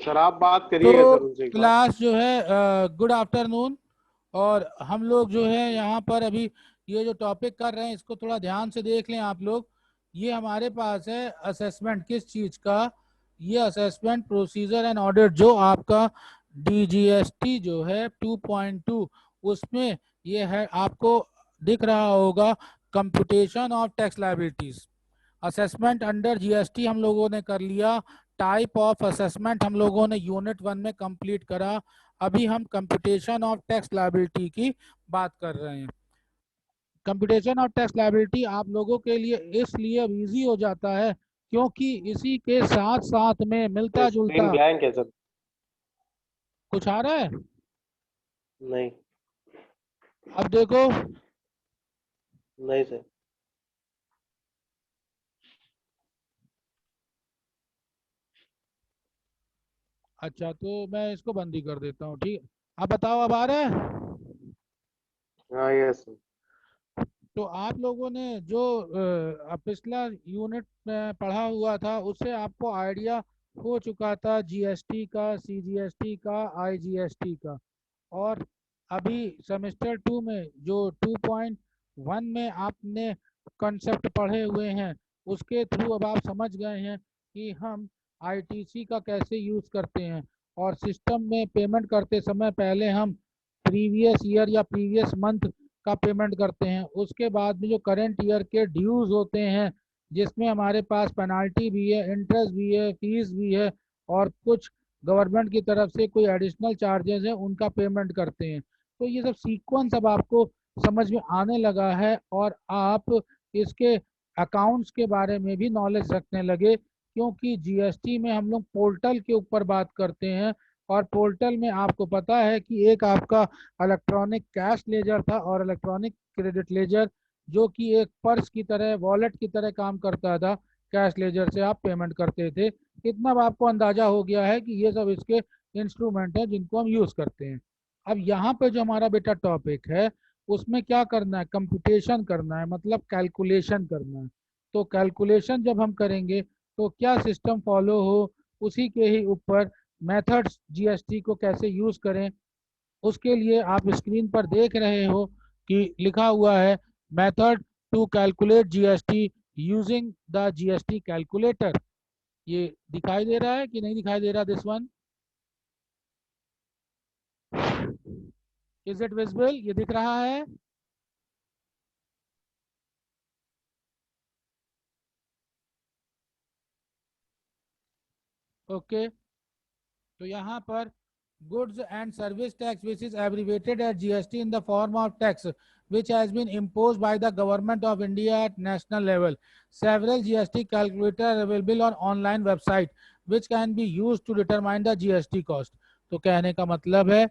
Sir आप बात करिएगा तो सर उनसे एक बार। क्लास जो है, गुड आफ्टरनून। और हम लोग जो है यहाँ पर अभी ये जो टॉपिक कर रहे हैं इसको थोड़ा ध्यान से देख लें आप लोग। ये हमारे पास है असेसमेंट किस चीज़ का। ये असेसमेंट प्रोसीजर एंड ऑडिट जो आपका डीजीएसटी जो है 2.2 उसमें ये है, आपको दिख रहा होगा computation of tax liabilities. Assessment under GST हम लोगों ने कर लिया। टाइप ऑफ असेसमेंट हम लोगों ने यूनिट 1 में कंप्लीट करा। अभी हम कंप्यूटेशन ऑफ टैक्स लायबिलिटी की बात कर रहे हैं। कंप्यूटेशन ऑफ टैक्स लायबिलिटी आप लोगों के लिए इसलिए अब ईजी हो जाता है क्योंकि इसी के साथ साथ में मिलता स्क्रीन जुलता ब्लैंक है सर। कुछ आ रहा है। नहीं। अब देखो। नहीं सर। अच्छा, तो मैं इसको बंद ही कर देता हूँ, ठीक है। अब बताओ, अब आ रहा है। हाँ यस सर। तो आप लोगों ने जो पिछला यूनिट में पढ़ा हुआ था उससे आपको आइडिया हो चुका था जीएसटी का, सीजीएसटी का, आईजीएसटी का। और अभी सेमेस्टर 2 में जो 2.1 में आपने कॉन्सेप्ट पढ़े हुए हैं उसके थ्रू अब आप समझ गए हैं कि हम आईटीसी का कैसे यूज़ करते हैं। और सिस्टम में पेमेंट करते समय पहले हम प्रीवियस ईयर या प्रीवियस मंथ का पेमेंट करते हैं। उसके बाद में जो करंट ईयर के ड्यूज होते हैं जिसमें हमारे पास पेनाल्टी भी है, इंटरेस्ट भी है, फीस भी है और कुछ गवर्नमेंट की तरफ से कोई एडिशनल चार्जेस हैं उनका पेमेंट करते हैं। तो ये सब सीक्वेंस अब आपको समझ में आने लगा है और आप इसके अकाउंट्स के बारे में भी नॉलेज रखने लगे क्योंकि जीएसटी में हम लोग पोर्टल के ऊपर बात करते हैं। और पोर्टल में आपको पता है कि एक आपका इलेक्ट्रॉनिक कैश लेजर था और इलेक्ट्रॉनिक क्रेडिट लेजर जो कि एक पर्स की तरह, वॉलेट की तरह काम करता था। कैश लेजर से आप पेमेंट करते थे। इतना अब आपको अंदाजा हो गया है कि ये सब इसके इंस्ट्रूमेंट हैं जिनको हम यूज करते हैं। अब यहाँ पे जो हमारा बेटा टॉपिक है उसमें क्या करना है, कंप्यूटेशन करना है, मतलब कैलकुलेशन करना है। तो कैलकुलेशन जब हम करेंगे तो क्या सिस्टम फॉलो हो, उसी के ही ऊपर मेथड्स जीएसटी को कैसे यूज करें उसके लिए आप स्क्रीन पर देख रहे हो कि लिखा हुआ है method to calculate GST using the GST calculator. ये दिखाई दे रहा है कि नहीं दिखाई दे रहा, this one is it visible, ये दिख रहा है। ओके। तो यहाँ पर goods and service tax which is abbreviated at GST in the form of tax which has been imposed by the government of India at national level. Several GST calculator are available on online website which can be used to determine the GST cost. तो कहने का मतलब है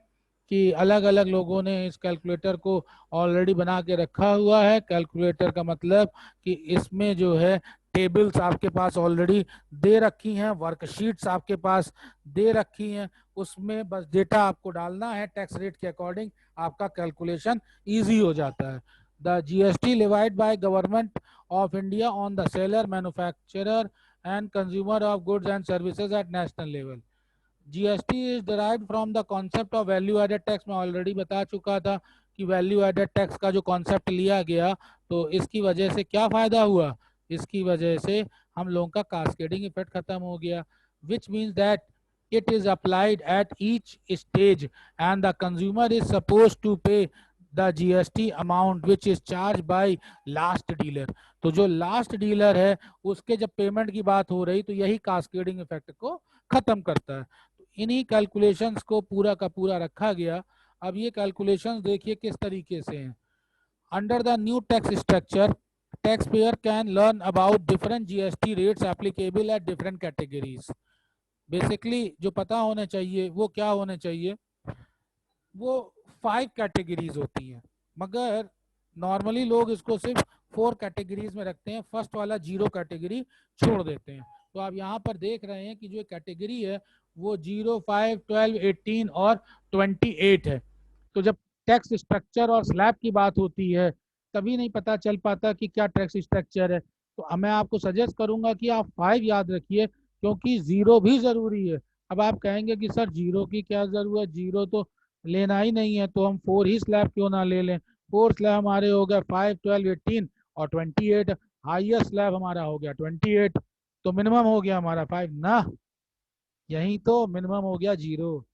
कि अलग अलग लोगों ने इस कैलकुलेटर को ऑलरेडी बना के रखा हुआ है। कैलकुलेटर का मतलब कि इसमें जो है टेबल्स आपके पास ऑलरेडी दे रखी हैं, वर्कशीट्स आपके पास दे रखी हैं, उसमें बस डेटा आपको डालना है टैक्स रेट के अकॉर्डिंग, आपका कैलकुलेशन इजी हो जाता है। The GST levied by government of India on the seller, manufacturer and consumer of goods and services at national level. GST is derived from the concept of value added tax. मैं already बता चुका था कि value added tax का जो concept लिया गया तो इसकी वजह से क्या फायदा हुआ, इसकी वजह से हम लोगों का कास्केडिंग इफेक्ट खत्म हो गया। Which means that it is applied at each stage and the consumer is supposed to pay the GST amount which is charged by last dealer। तो जो लास्ट डीलर है उसके जब पेमेंट की बात हो रही तो यही कास्केडिंग इफेक्ट को खत्म करता है। तो इन्हीं कैलकुलेशंस को पूरा का पूरा रखा गया। अब ये कैलकुलेशंस देखिए किस तरीके से हैं। Under the new tax structure taxpayer can learn about different GST rates applicable at different categories। Basically जो पता होना चाहिए वो क्या होना चाहिए, वो 5 कैटेगरीज होती हैं मगर नॉर्मली लोग इसको सिर्फ 4 कैटेगरीज में रखते हैं। फर्स्ट वाला 0 कैटेगरी छोड़ देते हैं। तो आप यहाँ पर देख रहे हैं कि जो कैटेगरी है वो 0, 5, 12, 18 और 28 है। तो जब टैक्स स्ट्रक्चर और स्लैब की बात होती है तभी नहीं पता चल पाता कि क्या टैक्स स्ट्रक्चर है। तो मैं आपको सजेस्ट करूंगा कि आप 5 याद रखिए क्योंकि 0 भी जरूरी है। अब आप कहेंगे कि सर जीरो की क्या जरूरत, जीरो तो लेना ही नहीं है, तो हम 4 ही स्लैब क्यों ना ले लें। 4 स्लैब हमारे हो गए 5, 12, 18 और 28। हाईएस्ट स्लैब हमारा हो गया 28, तो मिनिमम हो गया हमारा 5 ना, यही तो मिनिमम हो गया जीरो।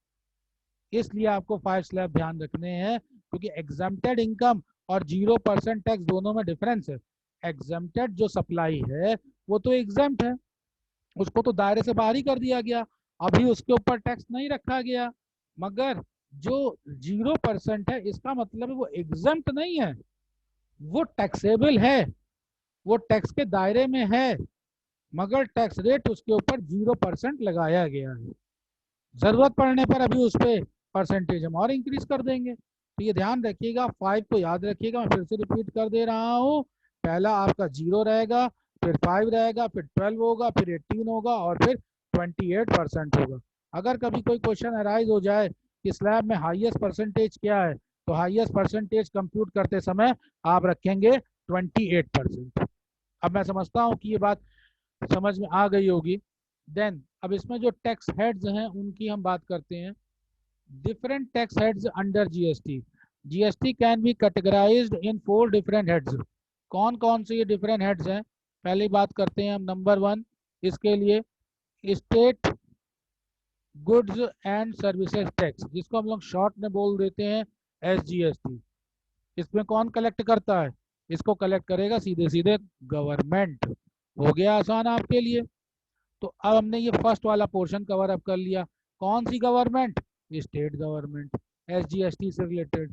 इसलिए आपको 5 स्लैब ध्यान रखने हैं, क्योंकि एग्जम्प्टेड इनकम और 0% टैक्स दोनों में डिफरेंस है। एग्जम्प्टेड जो सप्लाई है वो तो एग्जम्प्ट है, उसको तो दायरे से बाहर ही कर दिया गया, अभी उसके ऊपर टैक्स नहीं रखा गया। मगर जो 0% है, इसका मतलब है वो एग्जम्प्ट नहीं है, वो टैक्सेबल है, वो टैक्स के दायरे में है, मगर टैक्स रेट उसके ऊपर 0% लगाया गया है। जरूरत पड़ने पर अभी उस पर परसेंटेज हम और इंक्रीज कर देंगे। तो ये ध्यान रखिएगा, 5 को याद रखिएगा, मैं फिर से रिपीट कर दे रहा हूँ। पहला आपका 0 रहेगा, फिर 5 रहेगा, फिर 12 होगा, फिर 18 होगा और फिर 28% होगा। अगर कभी कोई क्वेश्चन अराइज हो जाए कि स्लैब में हाईएस्ट परसेंटेज क्या है, तो हाईएस्ट परसेंटेज कंप्यूट करते समय आप रखेंगे 28%। अब मैं समझता हूँ कि ये बात समझ में आ गई होगी। देन अब इसमें जो टैक्स हेड्स हैं उनकी हम बात करते हैं। Different tax heads under GST. GST can be categorised in 4 different heads. कौन कौन से ये डिफरेंट हेड्स हैं, पहले बात करते हैं हम। नंबर 1 इसके लिए state goods and services tax, जिसको हम लोग शॉर्ट में बोल देते हैं एसजीएसटी। इसमें कौन कलेक्ट करता है, इसको कलेक्ट करेगा सीधे सीधे गवर्नमेंट। हो गया आसान आपके लिए। तो अब हमने ये फर्स्ट वाला पोर्शन कवर अप कर लिया। कौन सी गवर्नमेंट, स्टेट गवर्नमेंट, एसजीएसटी से रिलेटेड।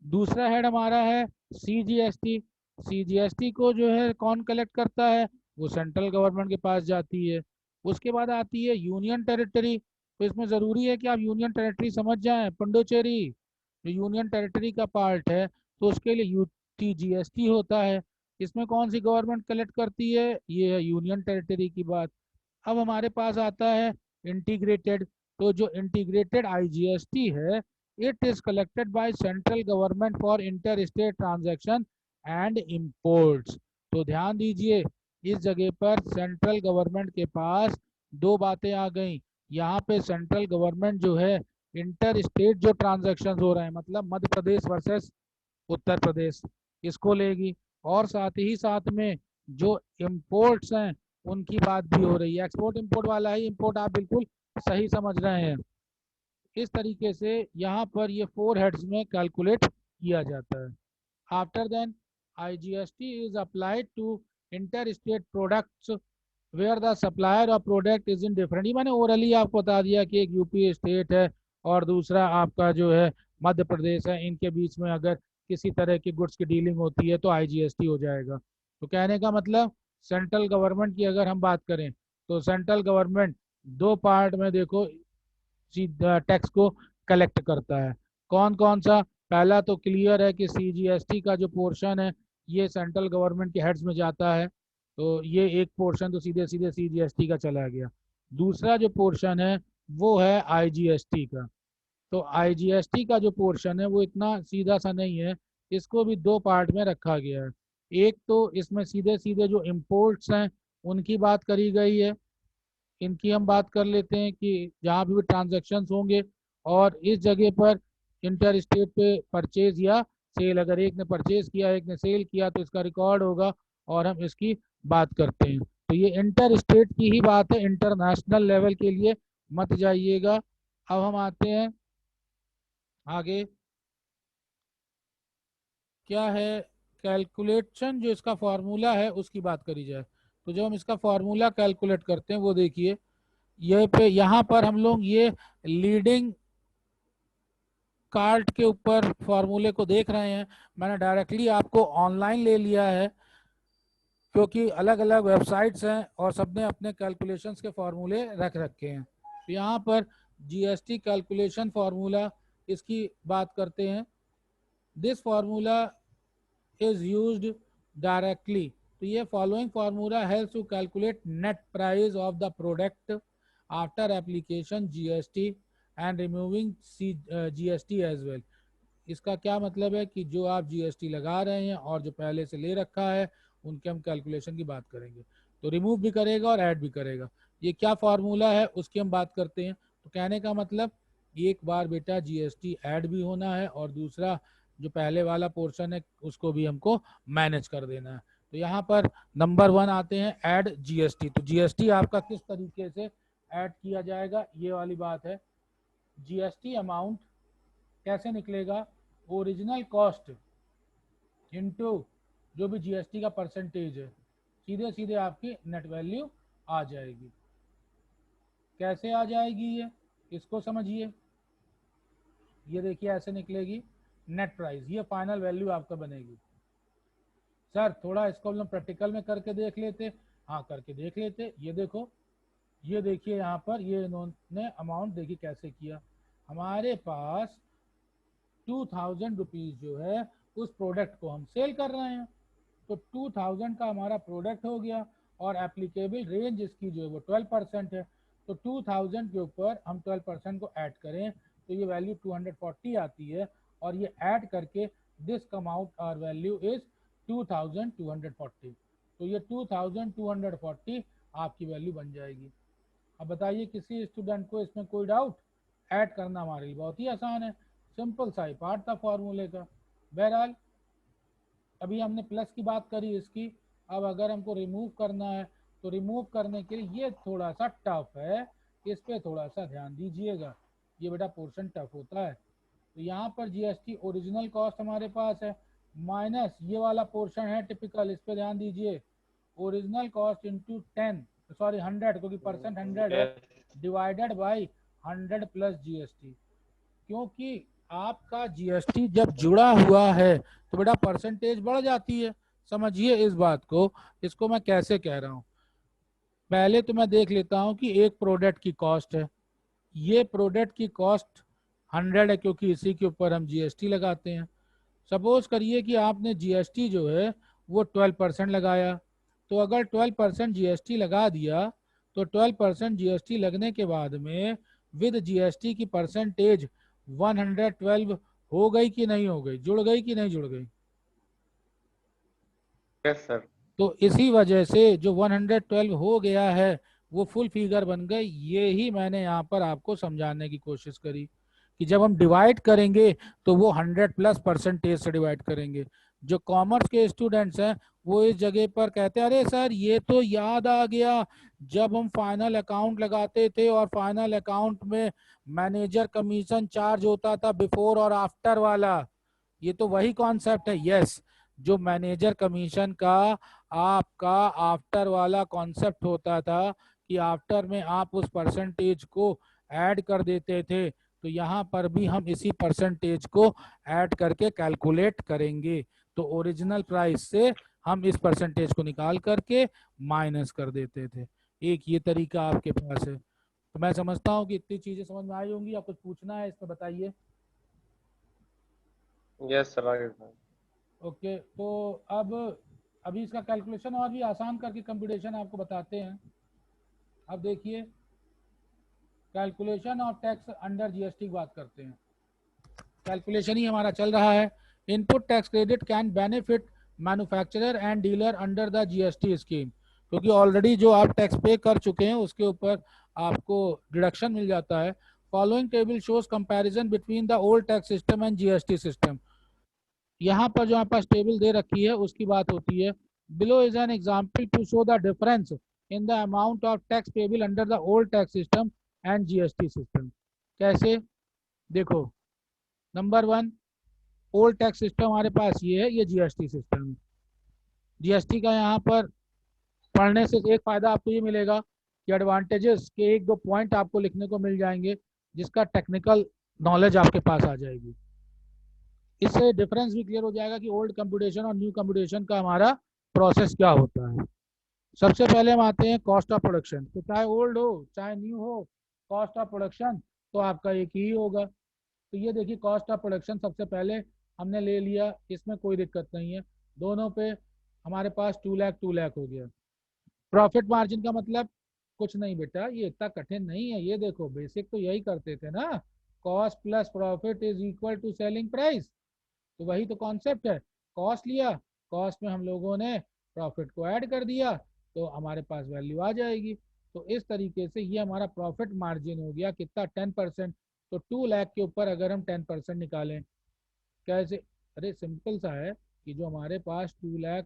दूसरा हेड हमारा है सीजीएसटी। सीजीएसटी को जो है कौन कलेक्ट करता है, वो सेंट्रल गवर्नमेंट के पास जाती है। उसके बाद आती है यूनियन टेरिटरी। तो इसमें ज़रूरी है कि आप यूनियन टेरिटरी समझ जाएं, पुडुचेरी जो यूनियन टेरिटरी का पार्ट है, तो उसके लिए यूटीजीएसटी होता है। इसमें कौन सी गवर्नमेंट कलेक्ट करती है, ये है यूनियन टेरिटरी की बात। अब हमारे पास आता है इंटीग्रेटेड। तो जो इंटीग्रेटेड आईजीएसटी है, it is collected by central government for inter state transaction and imports. तो ध्यान दीजिए, इस जगह पर सेंट्रल गवर्नमेंट के पास दो बातें आ गई। यहाँ पे सेंट्रल गवर्नमेंट जो है इंटर स्टेट जो ट्रांजैक्शन हो रहे हैं, मतलब मध्य प्रदेश वर्सेस उत्तर प्रदेश, इसको लेगी। और साथ ही साथ में जो इम्पोर्ट्स हैं उनकी बात भी हो रही है। एक्सपोर्ट इंपोर्ट वाला ही इम्पोर्ट आप बिल्कुल सही समझ रहे हैं। इस तरीके से यहाँ पर ये 4 हेड्स में कैलकुलेट किया जाता है। After then IGST is applied to inter state products where the supplier of product is in different. ये मैंने ओरली आपको बता दिया कि एक यूपी स्टेट है और दूसरा आपका जो है मध्य प्रदेश है, इनके बीच में अगर किसी तरह की गुड्स की डीलिंग होती है तो आईजीएसटी हो जाएगा। तो कहने का मतलब, सेंट्रल गवर्नमेंट की अगर हम बात करें तो सेंट्रल गवर्नमेंट दो पार्ट में देखो टैक्स को कलेक्ट करता है। कौन कौन सा, पहला तो क्लियर है कि सीजीएसटी का जो पोर्शन है ये सेंट्रल गवर्नमेंट के हेड्स में जाता है, तो ये एक पोर्शन तो सीधे सीधे सीजीएसटी का चला गया। दूसरा जो पोर्शन है वो है आईजीएसटी का। तो आईजीएसटी का जो पोर्शन है वो इतना सीधा सा नहीं है, इसको भी दो पार्ट में रखा गया है। एक तो इसमें सीधे सीधे जो इम्पोर्ट्स हैं उनकी बात करी गई है, इनकी हम बात कर लेते हैं कि जहाँ भी ट्रांजेक्शन्स होंगे और इस जगह पर इंटर स्टेट पे परचेज या सेल, अगर एक ने परचेज किया एक ने सेल किया तो इसका रिकॉर्ड होगा और हम इसकी बात करते हैं। तो ये इंटर स्टेट की ही बात है, इंटरनेशनल लेवल के लिए मत जाइएगा। अब हम आते हैं आगे, क्या है कैलकुलेशन, जो इसका फॉर्मूला है उसकी बात करी जाए। तो जब हम इसका फॉर्मूला कैलकुलेट करते हैं वो देखिए, ये पे यहाँ पर हम लोग ये लीडिंग कार्ट के ऊपर फॉर्मूले को देख रहे हैं। मैंने डायरेक्टली आपको ऑनलाइन ले लिया है क्योंकि अलग अलग वेबसाइट्स हैं और सबने अपने कैलकुलेशंस के फॉर्मूले रख रखे हैं। तो यहाँ पर जीएसटी कैलकुलेशन फॉर्मूला, इसकी बात करते हैं। This formula is used directly. तो ये following formula helps to calculate net price of the product after application GST and removing GST as well. इसका क्या मतलब है कि जो आप जीएसटी लगा रहे हैं और जो पहले से ले रखा है उनके हम कैलकुलेशन की बात करेंगे। तो रिमूव भी करेगा और ऐड भी करेगा। ये क्या फार्मूला है उसकी हम बात करते हैं। तो कहने का मतलब एक बार बेटा जीएसटी ऐड भी होना है और दूसरा जो पहले वाला पोर्शन है उसको भी हमको मैनेज कर देना है। तो यहाँ पर नंबर 1 आते हैं ऐड जीएसटी। तो जीएसटी आपका किस तरीके से ऐड किया जाएगा, ये वाली बात है। जीएसटी अमाउंट कैसे निकलेगा, ओरिजिनल कॉस्ट इनटू जो भी जीएसटी का परसेंटेज है, सीधे सीधे आपकी नेट वैल्यू आ जाएगी। कैसे आ जाएगी ये, इसको समझिए। ये देखिए ऐसे निकलेगी नेट प्राइस, ये फाइनल वैल्यू आपका बनेगी। सर थोड़ा इसको हम प्रैक्टिकल में करके देख लेते, हाँ करके देख लेते। ये देखो, ये देखिए यहाँ पर ये इन्होंने अमाउंट देखिए कैसे किया। हमारे पास 2000 रुपीज जो है उस प्रोडक्ट को हम सेल कर रहे हैं, तो 2000 का हमारा प्रोडक्ट हो गया और एप्लीकेबल रेंज इसकी जो है वो 12% है। तो 2000 के ऊपर हम 12% को ऐड करें तो ये वैल्यू 240 आती है, और ये ऐड करके this come out our value is 2240। तो ये 2240 आपकी वैल्यू बन जाएगी। अब बताइए किसी स्टूडेंट को इसमें कोई डाउट? ऐड करना हमारे लिए बहुत ही आसान है, सिंपल सा ही पार्ट था फॉर्मूले का। बहरहाल अभी हमने प्लस की बात करी इसकी, अब अगर हमको रिमूव करना है तो रिमूव करने के लिए ये थोड़ा सा टफ है, इस पे थोड़ा सा ध्यान दीजिएगा, ये बेटा पोर्शन टफ होता है। तो यहाँ पर जीएसटी ओरिजिनल कॉस्ट हमारे पास है माइनस ये वाला पोर्शन है टिपिकल, इस पे ध्यान दीजिए, ओरिजिनल कॉस्ट इंटू 10 सॉरी 100 क्योंकि परसेंट 100 है, डिवाइडेड बाई 100 प्लस जीएसटी। क्योंकि आपका जीएसटी जब जुड़ा हुआ है तो बेटा परसेंटेज बढ़ जाती है। समझिए इस बात को, इसको मैं कैसे कह रहा हूं। पहले तो मैं देख लेता हूं कि एक प्रोडक्ट की कॉस्ट है, ये प्रोडक्ट की कॉस्ट 100 है क्योंकि इसी के ऊपर हम जीएसटी लगाते हैं। सपोज करिए कि आपने जीएसटी जो है वो 12% लगाया, तो अगर 12% जीएसटी लगा दिया तो 12% जीएसटी लगने के बाद में विद जीएसटी की परसेंटेज 112 हो गई कि नहीं हो गई, जुड़ गई कि नहीं जुड़ गई? Yes sir. तो इसी वजह से जो 112 हो गया है वो फुल फिगर बन गई। ये ही मैंने यहाँ पर आपको समझाने की कोशिश करी कि जब हम डिवाइड करेंगे तो वो 100 प्लस परसेंटेज से डिवाइड करेंगे। जो कॉमर्स के स्टूडेंट्स हैं वो इस जगह पर कहते हैं अरे सर ये तो याद आ गया, जब हम फाइनल अकाउंट लगाते थे और फाइनल अकाउंट में मैनेजर कमीशन चार्ज होता था बिफोर और आफ्टर वाला, ये तो वही कॉन्सेप्ट है। यस, जो मैनेजर कमीशन का आपका आफ्टर वाला कॉन्सेप्ट होता था कि आफ्टर में आप उस परसेंटेज को ऐड कर देते थे, तो यहाँ पर भी हम इसी परसेंटेज को ऐड करके कैलकुलेट करेंगे। तो ओरिजिनल प्राइस से हम इस परसेंटेज को निकाल करके माइनस कर देते थे। एक ये तरीका आपके पास है। तो मैं समझता हूँ कि इतनी चीजें समझ में आई होंगी। आप कुछ पूछना है इसमें बताइए। यस सर, आगे सर। ओके, तो अब अभी इसका कैलकुलेशन और भी आसान करके कंप्यूटेशन आपको बताते हैं। अब देखिए calculation of tax under GST की बात करते हैं। कैलकुलेशन ही हमारा चल रहा है। Input tax credit can benefit manufacturer and dealer under the GST scheme, क्योंकि ऑलरेडी जो आप टैक्स पे कर चुके हैं उसके ऊपर आपको डिडक्शन मिल जाता है। Following table shows comparison between the old tax system and GST system. यहाँ पर जो हमारे पास टेबल दे रखी है उसकी बात होती है। Below is an example to show the difference in the amount of tax payable under the old tax system and GST system. कैसे देखो, नंबर 1 ओल्ड टैक्स सिस्टम हमारे पास ये है, ये जीएसटी सिस्टम है। जीएसटी का यहाँ पर पढ़ने से एक फायदा आपको ये मिलेगा कि एडवांटेजेस के एक दो पॉइंट आपको लिखने को मिल जाएंगे जिसका टेक्निकल नॉलेज आपके पास आ जाएगी। इससे डिफरेंस भी क्लियर हो जाएगा कि ओल्ड कंप्यूटेशन और न्यू कंप्यूटेशन का हमारा प्रोसेस क्या होता है। सबसे पहले हम आते हैं कॉस्ट ऑफ प्रोडक्शन। तो चाहे ओल्ड हो चाहे न्यू हो, कॉस्ट ऑफ प्रोडक्शन तो आपका एक ही होगा। तो ये देखिए कॉस्ट ऑफ प्रोडक्शन सबसे पहले हमने ले लिया, इसमें कोई दिक्कत नहीं है, दोनों पे हमारे पास 2 लाख 2 लाख हो गया। प्रॉफिट मार्जिन का मतलब कुछ नहीं बेटा, ये इतना कठिन नहीं है, ये देखो बेसिक तो यही करते थे ना, cost plus profit is equal to selling price. तो वही तो कॉन्सेप्ट है। कॉस्ट लिया, कॉस्ट में हम लोगों ने प्रॉफिट को ऐड कर दिया तो हमारे पास वैल्यू आ जाएगी। तो इस तरीके से ये हमारा प्रॉफिट मार्जिन हो गया कितना, 10%। तो 2 लाख के ऊपर अगर हम 10% निकालें, कैसे? अरे सिंपल सा है कि जो हमारे पास 2 लाख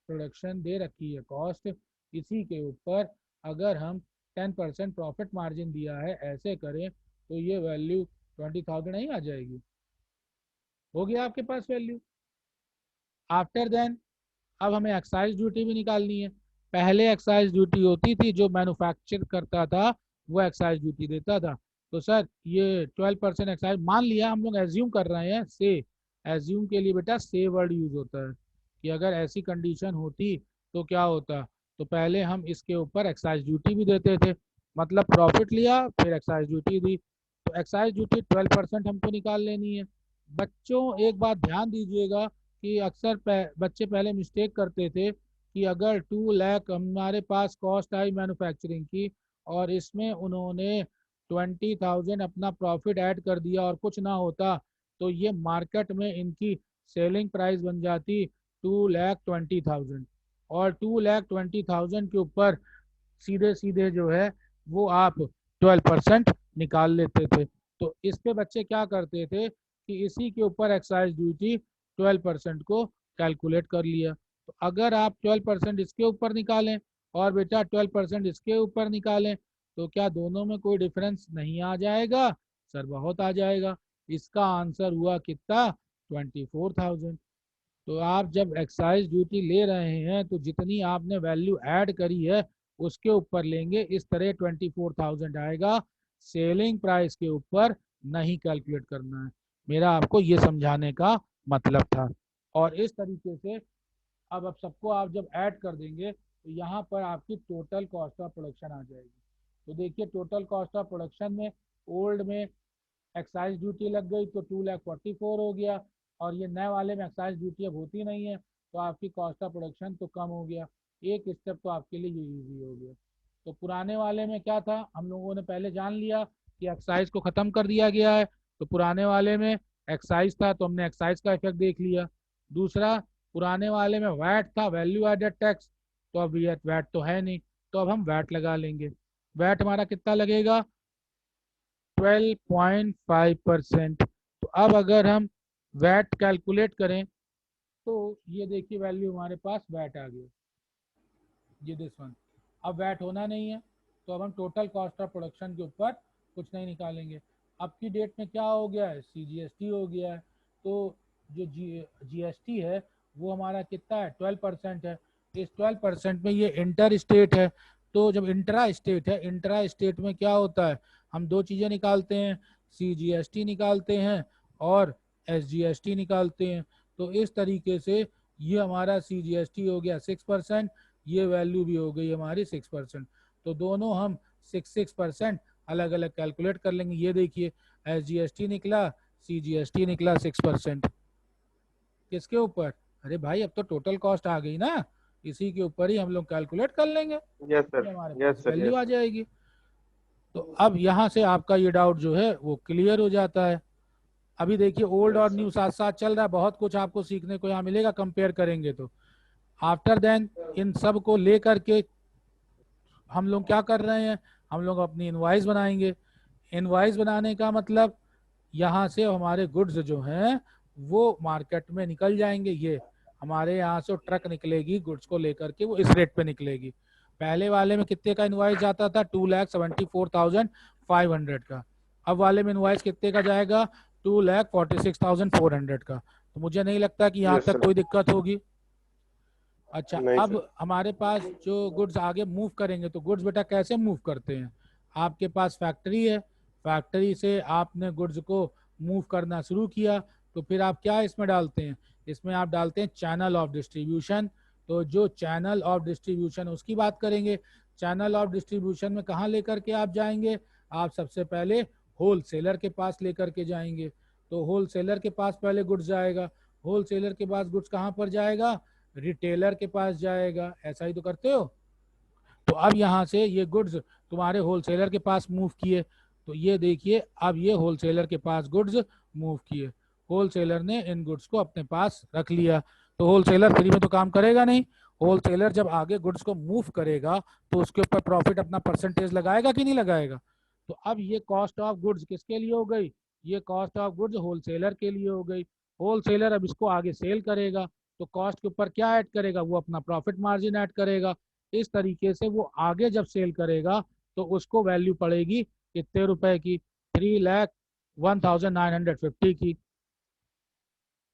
प्रोडक्शन दे रखी है कॉस्ट, इसी के ऊपर अगर हम 10% प्रॉफिट मार्जिन दिया है, ऐसे करें तो ये वैल्यू 20,000 नहीं आ जाएगी? हो गया आपके पास वैल्यू। आफ्टर देन अब हमें एक्साइज ड्यूटी भी निकालनी है। पहले एक्साइज ड्यूटी होती थी, जो मैन्युफैक्चर करता था वो एक्साइज ड्यूटी देता था। तो सर ये 12% एक्साइज मान लिया, हम लोग एज्यूम कर रहे हैं, से एज्यूम के लिए बेटा से वर्ड यूज होता है कि अगर ऐसी कंडीशन होती तो क्या होता। तो पहले हम इसके ऊपर एक्साइज ड्यूटी भी देते थे, मतलब प्रॉफिट लिया फिर एक्साइज ड्यूटी दी। तो एक्साइज ड्यूटी 12% हमको निकाल लेनी है। बच्चों एक बात ध्यान दीजिएगा कि अक्सर बच्चे पहले मिस्टेक करते थे कि अगर 2 लाख हमारे पास कॉस्ट आई मैन्युफैक्चरिंग की और इसमें उन्होंने 20,000 अपना प्रॉफिट ऐड कर दिया और कुछ ना होता, तो ये मार्केट में इनकी सेलिंग प्राइस बन जाती 2,20,000, और 2,20,000 के ऊपर सीधे सीधे जो है वो आप 12% निकाल लेते थे। तो इस पे बच्चे क्या करते थे कि इसी के ऊपर एक्साइज ड्यूटी 12% को कैलकुलेट कर लिया। तो अगर आप 12% इसके ऊपर निकालें और बेटा 12% इसके ऊपर निकालें, तो क्या दोनों में कोई डिफरेंस नहीं आ जाएगा? सर बहुत आ जाएगा। इसका आंसर हुआ कितना? 24,000। तो आप जब एक्साइज ड्यूटी ले रहे हैं तो जितनी आपने वैल्यू ऐड करी है उसके ऊपर लेंगे, इस तरह 24,000 आएगा। सेलिंग प्राइस के ऊपर नहीं कैलकुलेट करना है। मेरा आपको ये समझाने का मतलब था। और इस तरीके से अब सबको आप जब ऐड कर देंगे तो यहाँ पर आपकी टोटल कॉस्ट ऑफ प्रोडक्शन आ जाएगी। तो देखिए टोटल कॉस्ट ऑफ प्रोडक्शन में ओल्ड में एक्साइज ड्यूटी लग गई तो 2,44,000 हो गया, और ये नए वाले में एक्साइज ड्यूटी अब होती नहीं है तो आपकी कॉस्ट ऑफ प्रोडक्शन तो कम हो गया। एक स्टेप तो आपके लिए ये ईजी हो गया। तो पुराने वाले में क्या था, हम लोगों ने पहले जान लिया कि एक्साइज को ख़त्म कर दिया गया है। तो पुराने वाले में एक्साइज था तो हमने एक्साइज का इफेक्ट देख लिया। दूसरा, पुराने वाले में वैट था, वैल्यू एडेड टैक्स, तो अब ये वैट तो है नहीं, तो अब हम वैट लगा लेंगे। वैट हमारा कितना लगेगा? 12.5%। तो अब अगर हम वैट कैलकुलेट करें तो ये देखिए वैल्यू हमारे पास वैट आ गया, ये दिस वन। अब वैट होना नहीं है तो अब हम टोटल कॉस्ट ऑफ प्रोडक्शन के ऊपर कुछ नहीं निकालेंगे। अब की डेट में क्या हो गया है? CGST हो गया है। तो जो GST है वो हमारा कितना है? 12% है। इस 12% में ये इंटर स्टेट है। तो जब इंट्रा स्टेट है, इंट्रा स्टेट में क्या होता है, हम दो चीज़ें निकालते हैं, CGST निकालते हैं और SGST निकालते हैं। तो इस तरीके से ये हमारा CGST हो गया 6%, ये वैल्यू भी हो गई हमारी 6%। तो दोनों हम 6% अलग अलग कैलकुलेट कर लेंगे। ये देखिए SGST निकला, CGST निकला 6%। किसके ऊपर? अरे भाई अब तो टोटल कॉस्ट आ गई ना, इसी के ऊपर ही हम लोग कैलकुलेट कर लेंगे, यस सर। ये हमारे यस पास सर। वैल्यू यस आ सर। जाएगी। तो अब यहाँ से आपका ये डाउट जो है वो क्लियर हो जाता है। अभी देखिए ओल्ड और यस सर। न्यू साथ साथ चल रहा है, बहुत कुछ आपको सीखने को यहाँ मिलेगा कंपेयर करेंगे तो। आफ्टर देन इन सब को लेकर के हम लोग क्या कर रहे हैं, हम लोग अपनी इनवाइस बनाएंगे। इनवाइस बनाने का मतलब यहाँ से हमारे गुड्स जो हैं वो मार्केट में निकल जाएंगे। ये हमारे यहाँ से ट्रक निकलेगी गुड्स को लेकर के, वो इस रेट पे निकलेगी। पहले वाले में कितने का इनवाइस जाता था? 2,74,500 का। अब वाले में इनवाइस कितने का जाएगा? 2,46,400 का। तो मुझे नहीं लगता कि यहाँ यस तक सर। कोई दिक्कत होगी। अच्छा, नहीं अब सर। हमारे पास जो गुड्स आगे मूव करेंगे, तो गुड्स बेटा कैसे मूव करते हैं? आपके पास फैक्ट्री है, फैक्ट्री से आपने गुड्स को मूव करना शुरू किया, तो फिर आप क्या इसमें डालते हैं? इसमें आप डालते हैं चैनल ऑफ डिस्ट्रीब्यूशन। तो जो चैनल ऑफ डिस्ट्रीब्यूशन उसकी बात करेंगे। चैनल ऑफ डिस्ट्रीब्यूशन में कहाँ लेकर के आप जाएंगे? आप सबसे पहले होल सेलर के पास लेकर के जाएंगे। तो होल सेलर के पास पहले गुड्स जाएगा, होल सेलर के पास गुड्स कहाँ पर जाएगा? रिटेलर के पास जाएगा। ऐसा ही तो करते हो। तो अब यहाँ से ये गुड्स तुम्हारे होलसेलर के पास मूव किए, तो ये देखिए अब ये होलसेलर के पास गुड्स मूव किए, होलसेलर ने इन गुड्स को अपने पास रख लिया। तो होलसेलर फ्री में तो काम करेगा नहीं, होलसेलर जब आगे गुड्स को मूव करेगा तो उसके ऊपर प्रॉफिट अपना परसेंटेज लगाएगा कि नहीं लगाएगा। तो अब ये कॉस्ट ऑफ गुड्स किसके लिए हो गई, ये कॉस्ट ऑफ गुड्स होलसेलर के लिए हो गई। होलसेलर अब इसको आगे सेल करेगा तो कॉस्ट के ऊपर क्या ऐड करेगा, वो अपना प्रॉफिट मार्जिन ऐड करेगा। इस तरीके से वो आगे जब सेल करेगा तो उसको वैल्यू पड़ेगी कितने रुपए की, 3,01,950 की।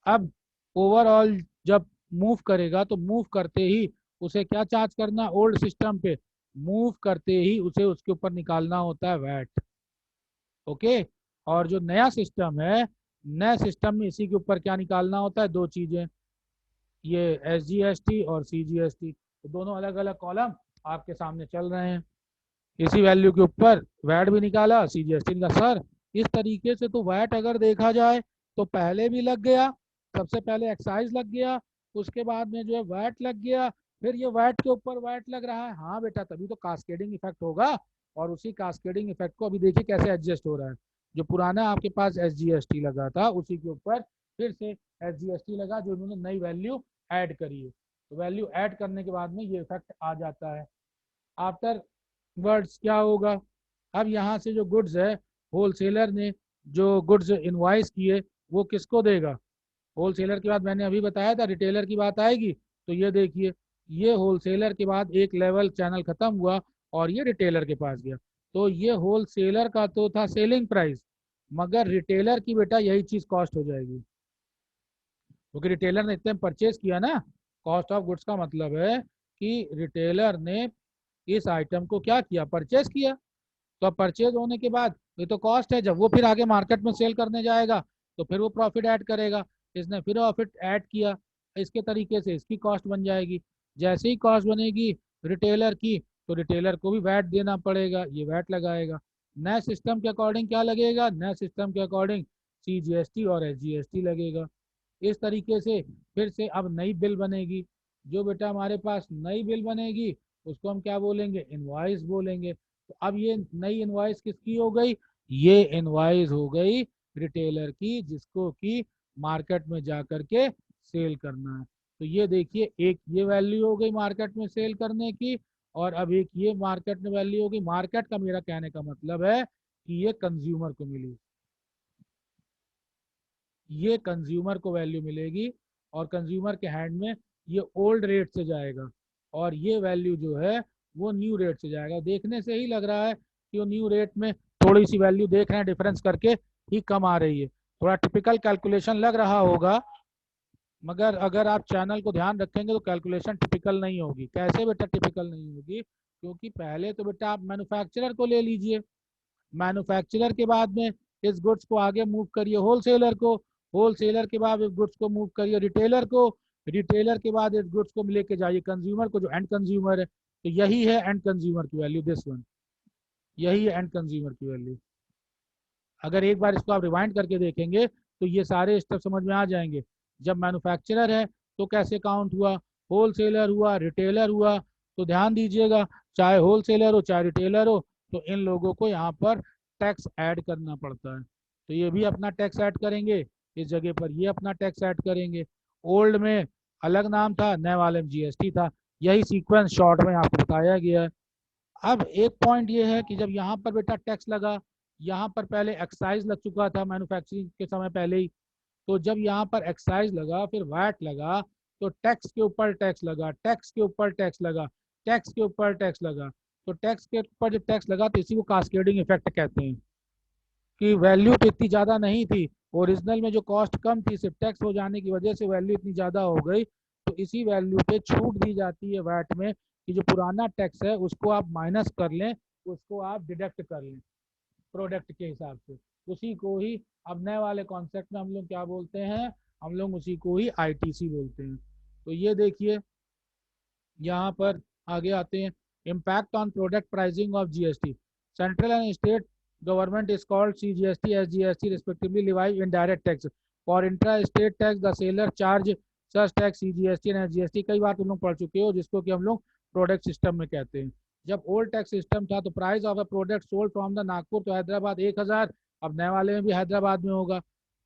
अब ओवरऑल जब मूव करेगा तो मूव करते ही उसे क्या चार्ज करना, ओल्ड सिस्टम पे मूव करते ही उसे उसके ऊपर निकालना होता है वैट। ओके। और जो नया सिस्टम है, नए सिस्टम में इसी के ऊपर क्या निकालना होता है, दो चीजें, ये SGST और CGST। तो दोनों अलग अलग कॉलम आपके सामने चल रहे हैं। इसी वैल्यू के ऊपर वैट भी निकाला, CGST निकाला। सर इस तरीके से तो वैट अगर देखा जाए तो पहले भी लग गया, सबसे पहले एक्साइज लग गया, उसके बाद में जो है वैट लग गया, फिर ये वैट के ऊपर वैट लग रहा है। हाँ बेटा, तभी तो कास्केडिंग इफेक्ट होगा। और उसी कास्केडिंग इफेक्ट को अभी देखिए कैसे एडजस्ट हो रहा है। जो पुराना आपके पास SGST लगा था उसी के ऊपर फिर से SGST लगा, जो उन्होंने नई वैल्यू ऐड करी है। तो वैल्यू ऐड करने के बाद में ये इफेक्ट आ जाता है। आफ्टर वर्ड्स क्या होगा, अब यहाँ से जो गुड्स है, होलसेलर ने जो गुड्स इनवाइस किए वो किसको देगा, होलसेलर के बाद मैंने अभी बताया था रिटेलर की बात आएगी। तो ये देखिए, ये होलसेलर के बाद एक लेवल चैनल खत्म हुआ और ये रिटेलर के पास गया। तो ये होलसेलर का तो था सेलिंग प्राइस, मगर रिटेलर की बेटा यही चीज कॉस्ट हो जाएगी, क्योंकि रिटेलर ने इतने परचेज किया ना। कॉस्ट ऑफ गुड्स का मतलब है कि रिटेलर ने इस आइटम को क्या किया, परचेज किया। तो अब परचेज होने के बाद ये तो कॉस्ट है, जब वो फिर आगे मार्केट में सेल करने जाएगा तो फिर वो प्रॉफिट ऐड करेगा। इसने फिर प्रॉफिट ऐड किया, इसके तरीके से इसकी कॉस्ट बन जाएगी। जैसे ही कॉस्ट बनेगी रिटेलर की, तो रिटेलर को भी वैट देना पड़ेगा, ये वैट लगाएगा। नए सिस्टम के अकॉर्डिंग क्या लगेगा, नए सिस्टम के अकॉर्डिंग CGST और SGST लगेगा। इस तरीके से फिर से अब नई बिल बनेगी। जो बेटा हमारे पास नई बिल बनेगी उसको हम क्या बोलेंगे, इनवॉइस बोलेंगे। तो अब ये नई इनवॉइस किसकी हो गई, ये इनवॉइस हो गई रिटेलर की, जिसको कि मार्केट में जा करके सेल करना है। तो ये देखिए, एक ये वैल्यू हो गई मार्केट में सेल करने की, और अब एक ये मार्केट में वैल्यू हो गई। मार्केट का मेरा कहने का मतलब है कि ये कंज्यूमर को मिली, ये कंज्यूमर को वैल्यू मिलेगी, और कंज्यूमर के हैंड में ये ओल्ड रेट से जाएगा, और ये वैल्यू जो है वो न्यू रेट से जाएगा। देखने से ही लग रहा है कि वो न्यू रेट में थोड़ी सी वैल्यू देख रहे हैं डिफरेंस करके ही कम आ रही है। थोड़ा टिपिकल कैलकुलेशन लग रहा होगा, मगर अगर आप चैनल को ध्यान रखेंगे तो कैलकुलेशन टिपिकल नहीं होगी। कैसे बेटा टिपिकल नहीं होगी, क्योंकि पहले तो बेटा आप मैन्युफैक्चरर को ले लीजिए, मैन्युफैक्चरर के बाद में इस गुड्स को आगे मूव करिए होलसेलर को, होलसेलर के बाद इस गुड्स को मूव करिए रिटेलर को, रिटेलर के बाद इस गुड्स को लेके जाइए कंज्यूमर को, जो एंड कंज्यूमर है। तो यही है एंड कंज्यूमर की वैल्यू, दिस वन, यही है एंड कंज्यूमर की वैल्यू। अगर एक बार इसको आप रिवाइंड करके देखेंगे तो ये सारे स्टेप समझ में आ जाएंगे। जब मैन्युफैक्चरर है तो कैसे काउंट हुआ, होलसेलर हुआ, रिटेलर हुआ। तो ध्यान दीजिएगा, चाहे होलसेलर हो चाहे रिटेलर हो, तो इन लोगों को यहाँ पर टैक्स ऐड करना पड़ता है। तो ये भी अपना टैक्स ऐड करेंगे, इस जगह पर ये अपना टैक्स ऐड करेंगे। ओल्ड में अलग नाम था, नए वाले में GST था। यही सीक्वेंस शॉर्ट में आपको बताया गया है। अब एक पॉइंट ये है कि जब यहाँ पर बेटा टैक्स लगा, यहाँ पर पहले एक्साइज लग चुका था मैन्युफैक्चरिंग के समय पहले ही, तो जब यहाँ पर एक्साइज लगा फिर वैट लगा, तो टैक्स के ऊपर टैक्स लगा, टैक्स के ऊपर टैक्स लगा, टैक्स के ऊपर टैक्स लगा। तो टैक्स के ऊपर जब टैक्स लगा तो इसी को कास्केडिंग इफेक्ट कहते हैं, कि वैल्यू तो इतनी ज़्यादा नहीं थी, ओरिजिनल में जो कॉस्ट कम थी, सिर्फ टैक्स हो जाने की वजह से वैल्यू इतनी ज़्यादा हो गई। तो इसी वैल्यू पे छूट दी जाती है वैट में, कि जो पुराना टैक्स है उसको आप माइनस कर लें, उसको आप डिडक्ट कर लें प्रोडक्ट के हिसाब से। उसी को ही अब नए वाले कॉन्सेप्ट में हम लोग क्या बोलते हैं, हम लोग उसी को ही ITC बोलते हैं। तो ये देखिए यहाँ पर आगे आते हैं, impact on product pricing of GST। Central and state government is called CGST SGST respectively levy indirect tax. For intra state tax the seller charge such tax CGST and SGST। कई बार तुम लोग पढ़ चुके हो, जिसको कि हम लोग प्रोडक्ट सिस्टम में कहते हैं। जब ओल्ड टैक्स सिस्टम था तो price of the product sold from the Nagpur तो हैदराबाद 1000, अब नए वाले में भी हैदराबाद में होगा।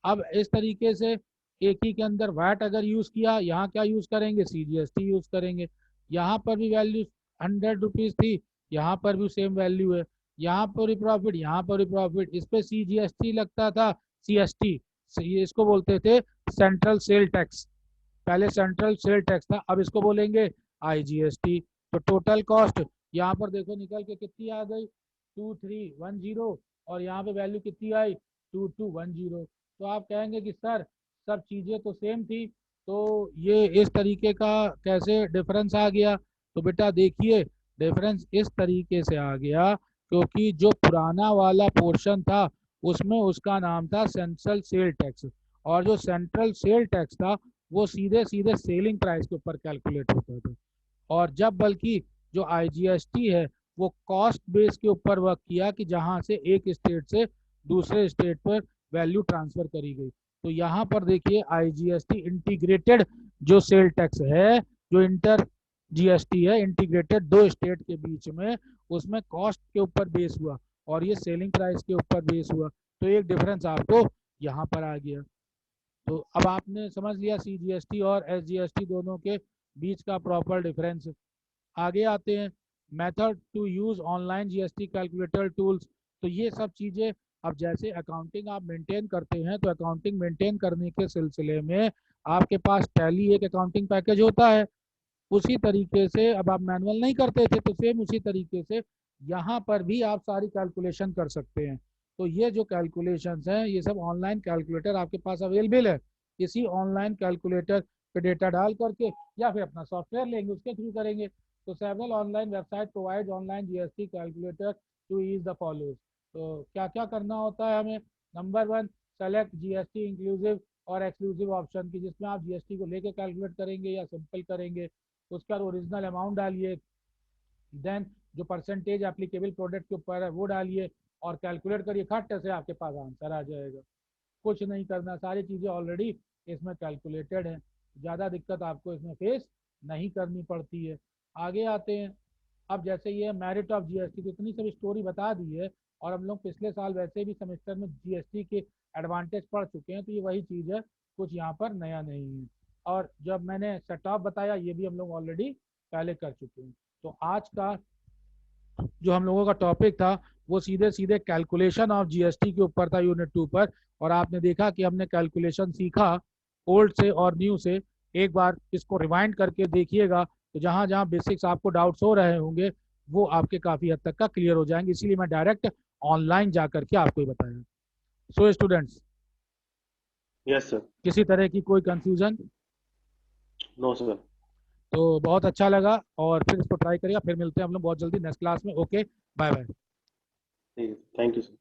अब इस तरीके से एक ही के अंदर वैट अगर यूज किया, यहाँ क्या यूज करेंगे, CGST यूज करेंगे। यहाँ पर भी वैल्यू 100 रुपीज थी, यहाँ पर भी सेम वैल्यू है, यहाँ पर भी प्रॉफिट, यहाँ पर भी प्रॉफिट। इस पे CGST लगता था, CST, ये इसको बोलते थे सेंट्रल सेल टैक्स। पहले सेंट्रल सेल टैक्स था, अब इसको बोलेंगे IGST। तो टोटल कॉस्ट यहाँ पर देखो निकल के कितनी आ गई, 2310, और यहाँ पे वैल्यू कितनी आई, 2210। तो आप कहेंगे कि सर सब चीजें तो सेम थी, तो ये इस तरीके का कैसे डिफरेंस आ गया? तो बेटा देखिए, डिफरेंस इस तरीके से आ गया क्योंकि जो पुराना वाला पोर्शन था उसमें उसका नाम था सेंट्रल सेल टैक्स, और जो सेंट्रल सेल टैक्स था वो सीधे सीधे सेलिंग प्राइस के ऊपर कैलकुलेट होता था। और जब बल्कि जो IGST है वो कॉस्ट बेस के ऊपर वर्क किया कि जहां से एक स्टेट से दूसरे स्टेट पर वैल्यू ट्रांसफर करी गई। तो यहाँ पर देखिए IGST इंटीग्रेटेड जो सेल टैक्स है, जो इंटर GST है, इंटीग्रेटेड दो स्टेट के बीच में, उसमें कॉस्ट के ऊपर बेस हुआ और ये सेलिंग प्राइस के ऊपर बेस हुआ। तो एक डिफरेंस आपको यहाँ पर आ गया। तो अब आपने समझ लिया CGST और SGST दोनों के बीच का प्रॉपर डिफरेंस। आगे आते हैं, method to use online GST calculator tools. तो ये सब चीजें, अब जैसे अकाउंटिंग आप मेंटेन करते हैं तो अकाउंटिंग मेंटेन करने के सिलसिले में आपके पास टैली एक अकाउंटिंग पैकेज होता है। उसी तरीके से अब आप मैनुअल नहीं करते थे तो सेम उसी तरीके से यहाँ पर भी आप सारी कैलकुलेशन कर सकते हैं। तो ये जो कैलकुलेशंस हैं ये सब ऑनलाइन कैलकुलेटर आपके पास अवेलेबल है। इसी ऑनलाइन कैलकुलेटर पे डेटा डाल करके या फिर अपना सॉफ्टवेयर लेंगे उसके थ्रू करेंगे। तो several online website provide online GST calculator to ease the follows. तो क्या क्या करना होता है हमें? नंबर 1, सेलेक्ट GST इंक्लूसिव और एक्सक्लूसिव ऑप्शन की, जिसमें आप GST को लेके कैलकुलेट करेंगे या सिंपल करेंगे। उसके बाद ओरिजिनल अमाउंट डालिए, देन जो परसेंटेज एप्लीकेबल प्रोडक्ट के ऊपर है वो डालिए और कैलकुलेट करिए, खट से आपके पास आंसर आ जाएगा। कुछ नहीं करना, सारी चीज़ें ऑलरेडी इसमें कैलकुलेटेड हैं, ज़्यादा दिक्कत आपको इसमें फेस नहीं करनी पड़ती है। आगे आते हैं, अब जैसे ये मेरिट ऑफ GST तो इतनी सब स्टोरी बता दी है, और हम लोग पिछले साल वैसे भी सेमेस्टर में GST के एडवांटेज पढ़ चुके हैं, तो ये वही चीज़ है, कुछ यहाँ पर नया नहीं है। और जब मैंने सेट ऑफ बताया ये भी हम लोग ऑलरेडी पहले कर चुके हैं। तो आज का जो हम लोगों का टॉपिक था वो सीधे सीधे कैलकुलेशन ऑफ GST के ऊपर था, यूनिट 2 पर। और आपने देखा कि हमने कैलकुलेशन सीखा ओल्ड से और न्यू से। एक बार इसको रिवाइंड करके देखिएगा तो जहां जहां बेसिक्स आपको डाउट्स हो रहे होंगे वो आपके काफी हद तक का क्लियर हो जाएंगे, इसीलिए मैं डायरेक्ट ऑनलाइन जा करके आपको ही बताया। So students, yes sir. किसी तरह की कोई कंफ्यूजन? No sir. तो बहुत अच्छा लगा, और फिर इसको ट्राई करिएगा। फिर मिलते हैं हम लोग बहुत जल्दी नेक्स्ट क्लास में। Okay, bye bye. ठीक है, थैंक यू सर।